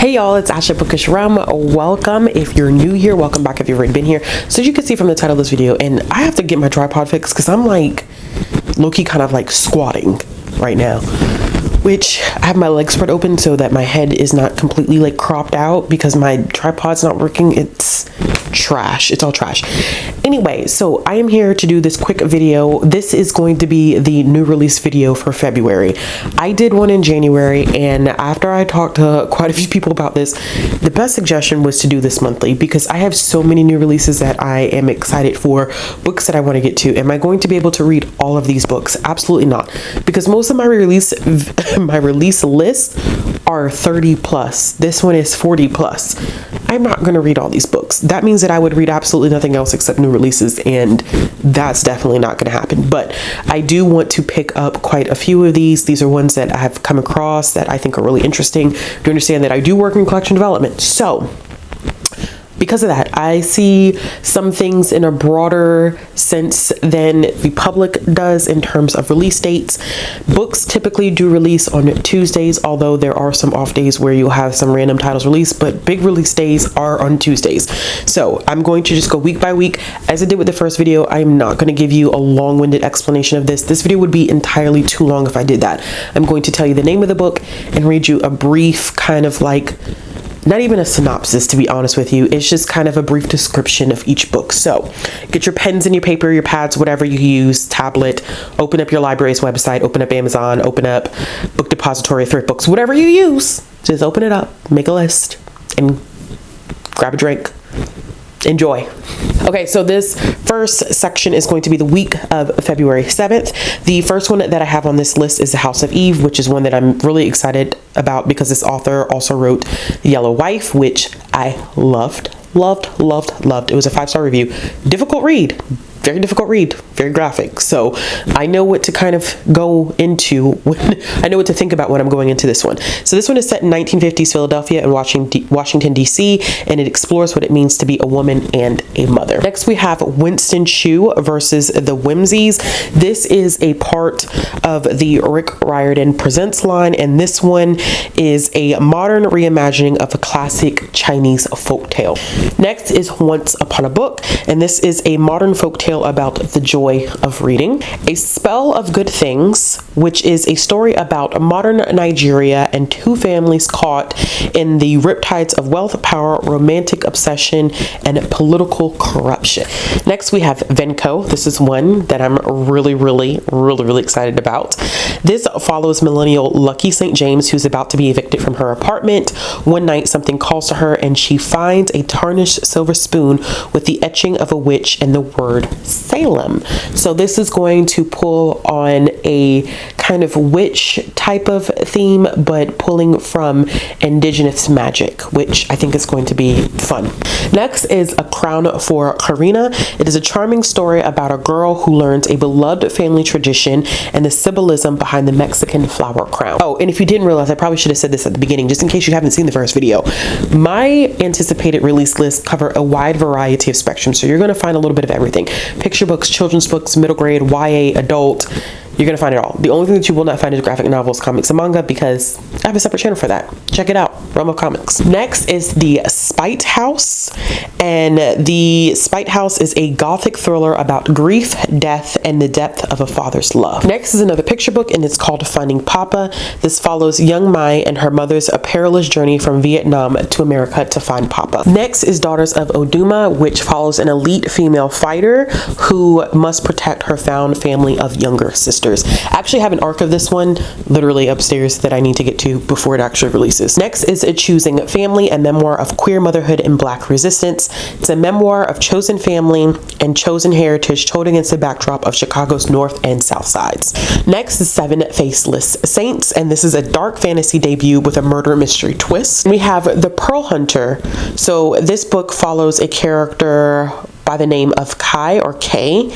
Hey y'all, it's Asha Bookishrealm. Welcome if you're new here, welcome back if you've already been here. So as you can see from the title of this video, and I have to get my tripod fixed because I'm like low-key kind of like squatting right now, which I have my legs spread open so that my head is not completely like cropped out because my tripod's not working. It's trash. It's all trash. Anyway, so I am here to do this quick video. This is going to be the new release video for February. I did one in January, and after I talked to quite a few people about this, the best suggestion was to do this monthly because I have so many new releases that I am excited for, books that I want to get to. Am I going to be able to read all of these books? Absolutely not, because most of my release lists are 30 plus. This one is 40 plus. I'm not going to read all these books. That means that I would read absolutely nothing else except new releases, and that's definitely not going to happen. But I do want to pick up quite a few of these. These are ones that I have come across that I think are really interesting. Do understand that I do work in collection development. So because of that, I see some things in a broader sense than the public does in terms of release dates. Books typically do release on Tuesdays, although there are some off days where you'll have some random titles released, but big release days are on Tuesdays. So I'm going to just go week by week. As I did with the first video, I'm not going to give you a long-winded explanation of this. This video would be entirely too long if I did that. I'm going to tell you the name of the book and read you a brief kind of like, not even a synopsis, to be honest with you. It's just kind of a brief description of each book. So get your pens and your paper, your pads, whatever you use, tablet, open up your library's website, open up Amazon, open up Book Depository, Thrift Books, whatever you use, just open it up, make a list, and grab a drink. Enjoy. Okay, so this first section is going to be the week of February 7th. The first one that I have on this list is The House of Eve, which is one that I'm really excited about because this author also wrote The Yellow Wife, which I loved. It was a 5-star review. Difficult read. Very difficult read, very graphic. So I know what to kind of go into when I know what to think about when I'm going into this one. So this one is set in 1950s Philadelphia and Washington, D.C., and it explores what it means to be a woman and a mother. Next, we have Winston Chu versus the Whimsies. This is a part of the Rick Riordan Presents line, and this one is a modern reimagining of a classic Chinese folktale. Next is Once Upon a Book, and this is a modern folktale about the joy of reading. A Spell of Good Things, which is a story about modern Nigeria and two families caught in the riptides of wealth, power, romantic obsession, and political corruption. Next, we have Venko. This is one that I'm really excited about. This follows millennial Lucky St. James, who's about to be evicted from her apartment. One night, something calls to her, and she finds a tarnished silver spoon with the etching of a witch and the word Salem. So this is going to pull on a kind of witch type of theme, but pulling from indigenous magic, which I think is going to be fun. Next is A Crown for Karina. It is a charming story about a girl who learns a beloved family tradition and the symbolism behind the Mexican flower crown. Oh, and if you didn't realize, I probably should have said this at the beginning, just in case you haven't seen the first video. My anticipated release lists cover a wide variety of spectrum, so you're going to find a little bit of everything. Picture books, children's books, middle grade, YA, adult. You're going to find it all. The only thing that you will not find is graphic novels, comics, and manga, because I have a separate channel for that. Check it out, Realm of Comics. Next is The Spite House, and The Spite House is a gothic thriller about grief, death, and the depth of a father's love. Next is another picture book, and it's called Finding Papa. This follows young Mai and her mother's perilous journey from Vietnam to America to find Papa. Next is Daughters of Oduma, which follows an elite female fighter who must protect her found family of younger sisters. I actually have an arc of this one literally upstairs that I need to get to before it actually releases. Next is A Choosing Family, a memoir of queer motherhood and Black resistance. It's a memoir of chosen family and chosen heritage told against the backdrop of Chicago's North and South Sides. Next is Seven Faceless Saints, and this is a dark fantasy debut with a murder mystery twist. We have The Pearl Hunter. So this book follows a character by the name of Kai, or Kay,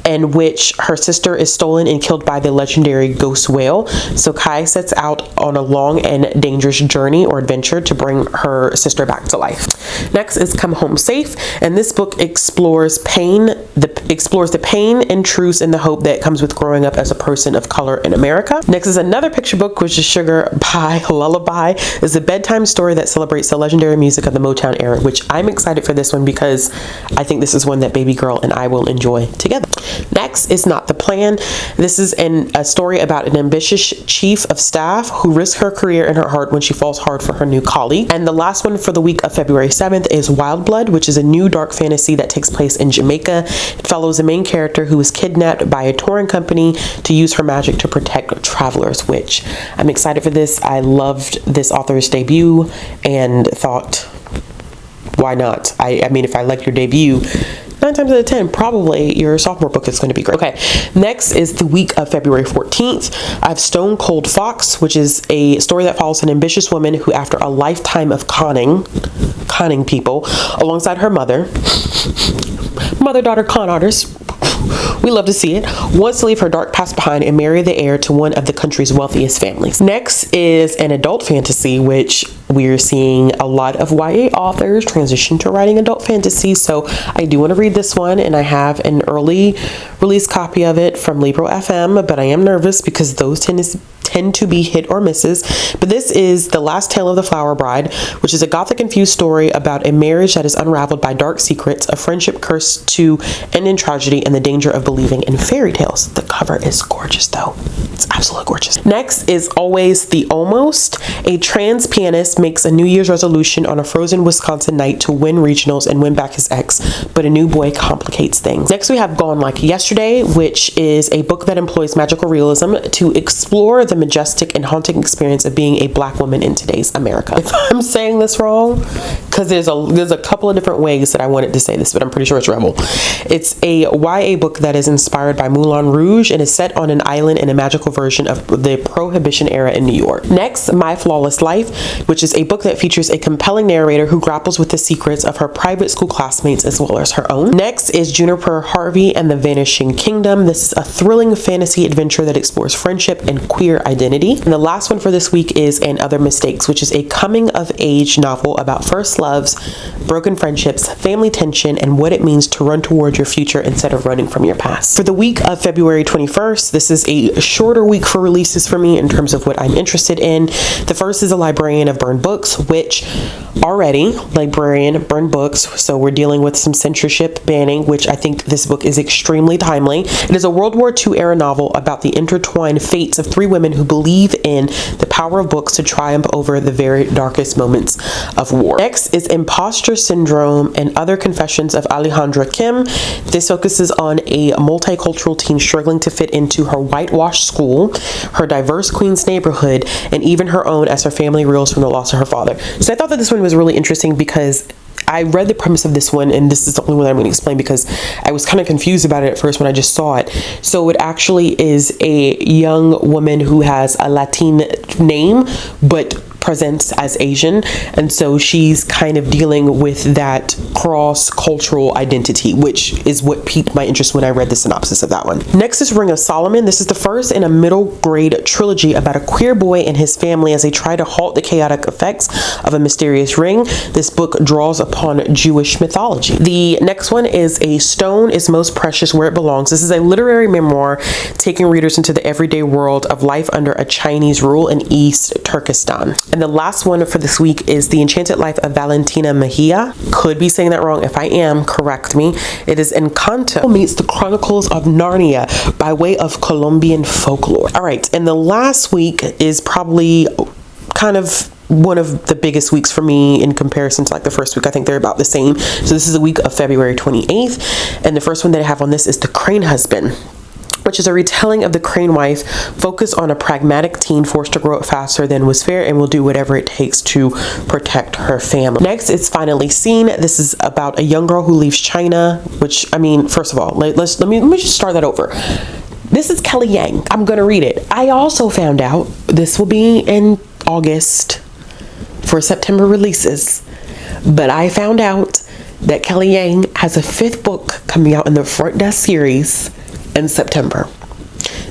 in which her sister is stolen and killed by the legendary ghost whale. So Kai sets out on a long and dangerous journey or adventure to bring her sister back to life. Next is Come Home Safe, and this book explores the pain and truths and the hope that comes with growing up as a person of color in America. Next is another picture book, which is Sugar Pie Lullaby. It's a bedtime story that celebrates the legendary music of the Motown era, which I'm excited for this one because I think this is one that baby girl and I will enjoy together. Next is Not the Plan. This is a story about an ambitious chief of staff who risks her career and her heart when she falls hard for her new colleague. And the last one for the week of February 7th is Wild Blood, which is a new dark fantasy that takes place in Jamaica. It follows the main character who is kidnapped by a touring company to use her magic to protect travelers, which I'm excited for this. I loved this author's debut and thought, why not? I mean, if I like your debut, 9 times out of 10, probably your sophomore book is going to be great. Okay, next is the week of February 14th. I have Stone Cold Fox, which is a story that follows an ambitious woman who, after a lifetime of conning people alongside her mother-daughter con artists, we love to see it, wants to leave her dark past behind and marry the heir to one of the country's wealthiest families. Next is an adult fantasy, which we're seeing a lot of YA authors transition to writing adult fantasy. So I do want to read this one, and I have an early release copy of it from Libro FM, but I am nervous because those tend to be hit or misses. But this is The Last Tale of the Flower Bride, which is a gothic infused story about a marriage that is unraveled by dark secrets, a friendship cursed to end in tragedy, and the danger of believing in fairy tales. The cover is gorgeous though. It's absolutely gorgeous. Next is Always the Almost. A trans pianist makes a New Year's resolution on a frozen Wisconsin night to win regionals and win back his ex, but a new boy complicates things. Next we have Gone Like Yesterday, which is a book that employs magical realism to explore the majestic and haunting experience of being a Black woman in today's America. If I'm saying this wrong, because there's a couple of different ways that I wanted to say this, but I'm pretty sure it's Rebel. It's a YA book that is inspired by Moulin Rouge and is set on an island in a magical version of the Prohibition era in New York. Next, My Flawless Life, which is a book that features a compelling narrator who grapples with the secrets of her private school classmates as well as her own. Next is Juniper Harvey and the Vanishing Kingdom. This is a thrilling fantasy adventure that explores friendship and queer identity. And the last one for this week is And Other Mistakes, which is a coming of age novel about first loves, broken friendships, family tension, and what it means to run toward your future instead of running from your past. For the week of February 21st, this is a shorter week for releases for me in terms of what I'm interested in. The first is A Librarian of Burned Books, which already Librarian Burned Books, so we're dealing with some censorship banning, which I think this book is extremely timely. It is a World War II era novel about the intertwined fates of 3 women who believe in the power of books to triumph over the very darkest moments of war. Next is Imposter Syndrome and Other Confessions of Alejandra Kim. This focuses on a multicultural teen struggling to fit into her whitewashed school, her diverse Queens neighborhood, and even her own as her family reels from the loss of her father. So I thought that this one was really interesting because I read the premise of this one, and this is the only one that I'm going to explain because I was kind of confused about it at first when I just saw it. So it actually is a young woman who has a Latin name, but presents as Asian, and so she's kind of dealing with that cross-cultural identity, which is what piqued my interest when I read the synopsis of that one. Next is Ring of Solomon. This is the first in a middle grade trilogy about a queer boy and his family as they try to halt the chaotic effects of a mysterious ring. This book draws upon Jewish mythology. The next one is A Stone is Most Precious Where It Belongs. This is a literary memoir taking readers into the everyday world of life under a Chinese rule in East Turkestan. And the last one for this week is The Enchanted Life of Valentina Mejia. Could be saying that wrong. If I am, correct me. It is Encanto meets the Chronicles of Narnia by way of Colombian folklore. All right, and the last week is probably kind of one of the biggest weeks for me in comparison to like the first week. I think they're about the same. So this is the week of February 28th, and the first one that I have on this is The Crane Husband, which is a retelling of the crane wife, focused on a pragmatic teen forced to grow up faster than was fair and will do whatever it takes to protect her family. Next, it's Finally Seen. This is about a young girl who leaves China, which, I mean, first of all, let me just start that over. This is Kelly Yang. I'm going to read it. I also found out this will be in August for September releases, but I found out that Kelly Yang has a 5th book coming out in the Front Desk series in September.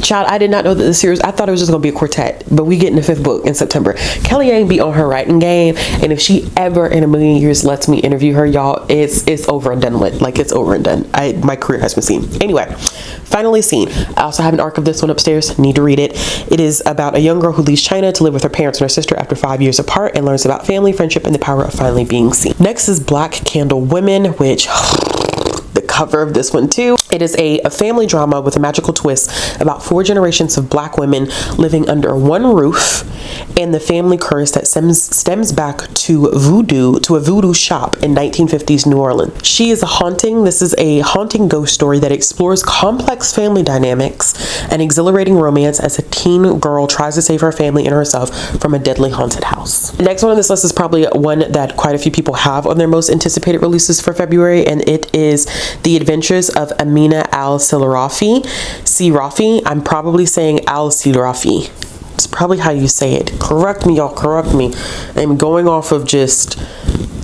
Child, I did not know that the series, I thought it was just gonna be a quartet, but we getting the 5th book in September. Kelly Yang be on her writing game, and if she ever in a million years lets me interview her, y'all, it's over and done with. Like, it's over and done. My career has been seen. Anyway, finally seen. I also have an arc of this one upstairs. Need to read it. It is about a young girl who leaves China to live with her parents and her sister after 5 years apart, and learns about family, friendship, and the power of finally being seen. Next is Black Candle Women, which the cover of this one too. It is a family drama with a magical twist about 4 generations of Black women living under one roof, and the family curse that stems back to a voodoo shop in 1950s New Orleans. This is a haunting ghost story that explores complex family dynamics and exhilarating romance as a teen girl tries to save her family and herself from a deadly haunted house. The next one on this list is probably one that quite a few people have on their most anticipated releases for February, and it is The Adventures of Amina al-Sirafi. I'm probably saying al-Sirafi. It's probably how you say it. Correct me, y'all, correct me. I'm going off of just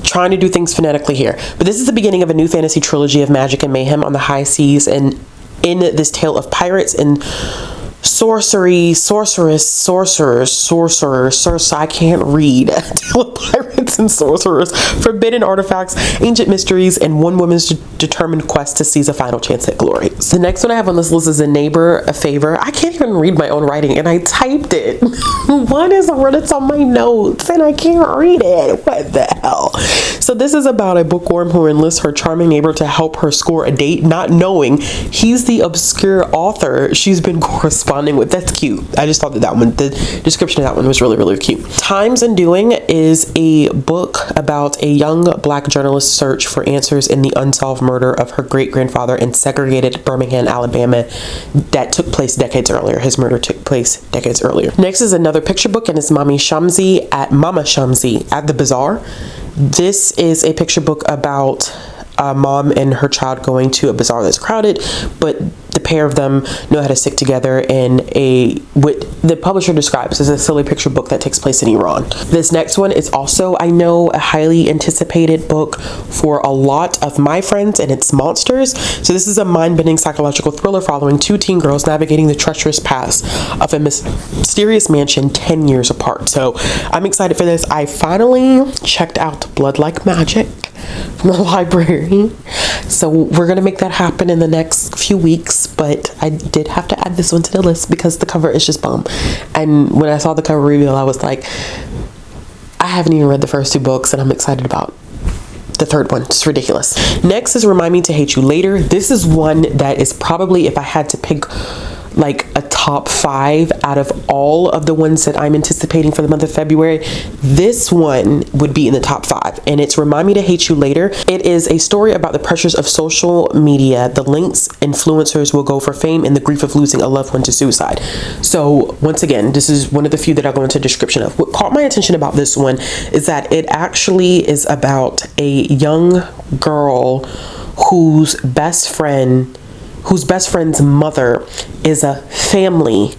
trying to do things phonetically here. But this is the beginning of a new fantasy trilogy of magic and mayhem on the high seas, and in this tale of pirates and sorcerers, I can't read. Pirates and sorcerers, forbidden artifacts, ancient mysteries, and one woman's determined quest to seize a final chance at glory. So the next one I have on this list is A Neighbor, a Favor. I can't even read my own writing, and I typed it. What is the word that's on my notes, and I can't read it? What the hell? So this is about a bookworm who enlists her charming neighbor to help her score a date, not knowing he's the obscure author she's been corresponding with. That's cute. I just thought that one, the description of that one was really, really cute. Times Undoing is a book about a young Black journalist's search for answers in the unsolved murder of her great-grandfather in segregated Birmingham, Alabama that took place decades earlier. His murder took place decades earlier. Next is another picture book, and it's Mama Shamsi at the Bazaar. This is a picture book about a mom and her child going to a bazaar that's crowded, but the pair of them know how to stick together in what the publisher describes as a silly picture book that takes place in Iran. This next one is also, I know, a highly anticipated book for a lot of my friends, and it's Monsters. So this is a mind-bending psychological thriller following 2 teen girls navigating the treacherous past of a mysterious mansion 10 years apart. So I'm excited for this. I finally checked out Blood Like Magic from the library, so we're gonna make that happen in the next few weeks, but I did have to add this one to the list because the cover is just bomb. And when I saw the cover reveal, I was like, I haven't even read the first 2 books, and I'm excited about the 3rd one. It's ridiculous. Next is Remind Me to Hate You Later. This is one that is probably, if I had to pick like a top 5 out of all of the ones that I'm anticipating for the month of February, this one would be in the top 5, and it's Remind Me to Hate You Later. It is a story about the pressures of social media, the lengths influencers will go for fame, and the grief of losing a loved one to suicide. So once again, this is one of the few that I'll go into the description of. What caught my attention about this one is that it actually is about a young girl whose best friend's mother is a family,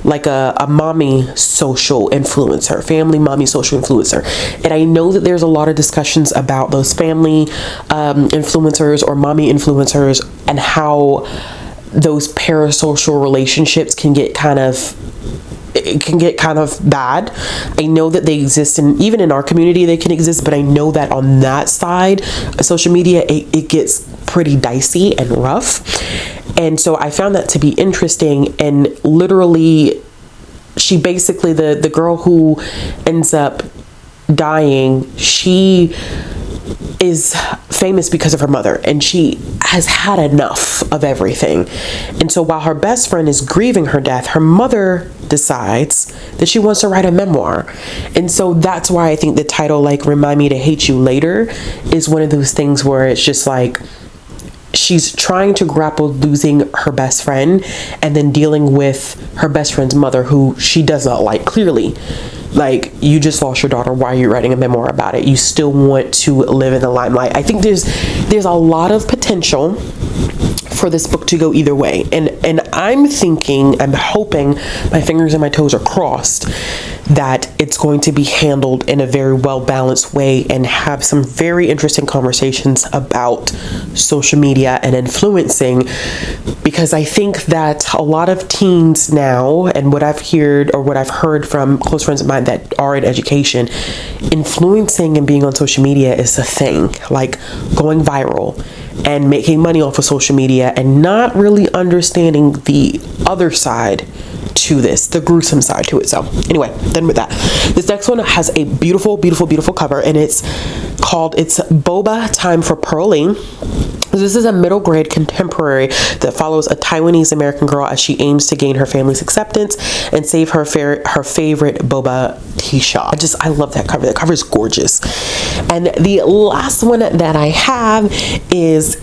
like a mommy social influencer, family mommy social influencer. And I know that there's a lot of discussions about those family influencers or mommy influencers, and how those parasocial relationships can get kind of bad. I know that they exist, and even in our community they can exist, but I know that on that side of social media it gets pretty dicey and rough. And so I found that to be interesting, and literally she basically, the girl who ends up dying, she is famous because of her mother, and she has had enough of everything. And so while her best friend is grieving her death, her mother decides that she wants to write a memoir. And so that's why I think the title, like Remind Me to Hate You Later, is one of those things where it's just like she's trying to grapple losing her best friend, and then dealing with her best friend's mother, who she does not like. Clearly, like, you just lost your daughter, why are you writing a memoir about it? You still want to live in the limelight. I think there's a lot of potential for this book to go either way, and I'm hoping, my fingers and my toes are crossed, that it's going to be handled in a very well balanced way and have some very interesting conversations about social media and influencing, because I think that a lot of teens now, and what I've heard from close friends of mine that are in education, influencing and being on social media is a thing, like going viral and making money off of social media and not really understanding the other side to this, the gruesome side to it. So anyway, done with that. This next one has a beautiful, beautiful, beautiful cover, and it's Boba Time for Pearling. This is a middle grade contemporary that follows a Taiwanese American girl as she aims to gain her family's acceptance and save her favorite boba tea shop. I love that cover. That cover is gorgeous. And the last one that I have is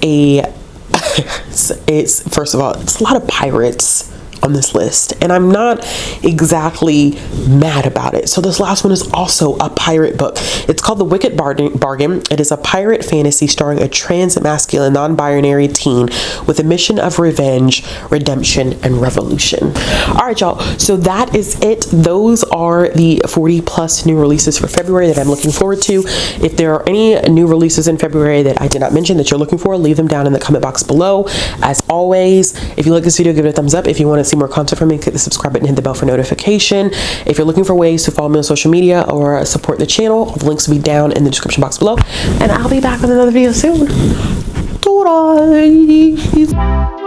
it's first of all, it's a lot of pirates on this list, and I'm not exactly mad about it. So this last one is also a pirate book. It's called The Wicked Bargain. It is a pirate fantasy starring a trans-masculine, non-binary teen with a mission of revenge, redemption, and revolution. All right, y'all. So that is it. Those are the 40 plus new releases for February that I'm looking forward to. If there are any new releases in February that I did not mention that you're looking for, leave them down in the comment box below. As always, if you like this video, give it a thumbs up. If you want to see more content from me, click the subscribe button, hit the bell for notification. If you're looking for ways to follow me on social media or support the channel, all the links will be down in the description box below, and I'll be back with another video soon. Bye.